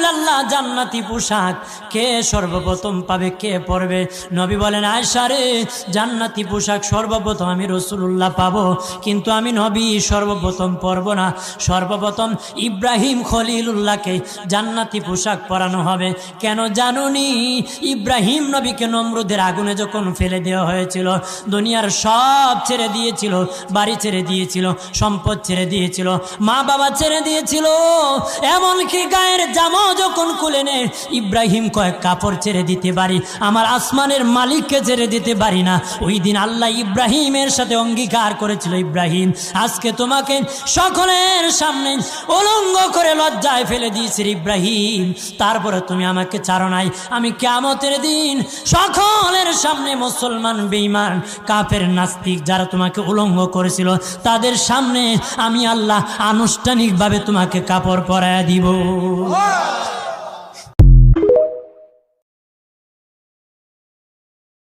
রাসূলুল্লাহ জান্নাতি পোশাক কে সর্বপ্রথম পাবে, কে পরবে? নবী বলেন, আয়েশা রে, জান্নাতি পোশাক সর্বপ্রথম আমি রাসূলুল্লাহ পাবো, কিন্তু আমি নবী সর্বপ্রথম পরব না। সর্বপ্রথম ইব্রাহিম খলিলুল্লাহকে জান্নাতি পোশাক পরানো হবে। কেন জানুনি? ইব্রাহিম নবীকে নমরুদের আগুনে যখন ফেলে দেওয়া হয়েছিল, দুনিয়ার সব ছেড়ে দিয়েছিল, বাড়ি ছেড়ে দিয়েছিল, সম্পদ ছেড়ে দিয়েছিল, মা বাবা ছেড়ে দিয়েছিল, এমনকি গায়ের জামাও যখন খুলে নেয়, ইব্রাহিম কয়েক কাপড় ছেড়ে দিতে পারি, আমার আসমানের মালিককে ছেড়ে দিতে পারি না। ওই দিন আল্লাহ ইব্রাহিমের সাথে অঙ্গীকার করেছিল, ইব্রাহিম আজকে তোমাকে সকলের সামনে উলঙ্গ করে লজ্জায় ফেলে দিয়েছি ইব্রাহিম, তারপরে তুমি আমাকে ছাড়ো নাই। আমি কিয়ামতের দিন সকলের সামনে মুসলমান, বেঈমান, কাফের, নাস্তিক যারা তোমাকে উলঙ্গ করেছিল, তাদের সামনে আমি আল্লাহ আনুষ্ঠানিকভাবে তোমাকে কাপড় পরায়া দিব।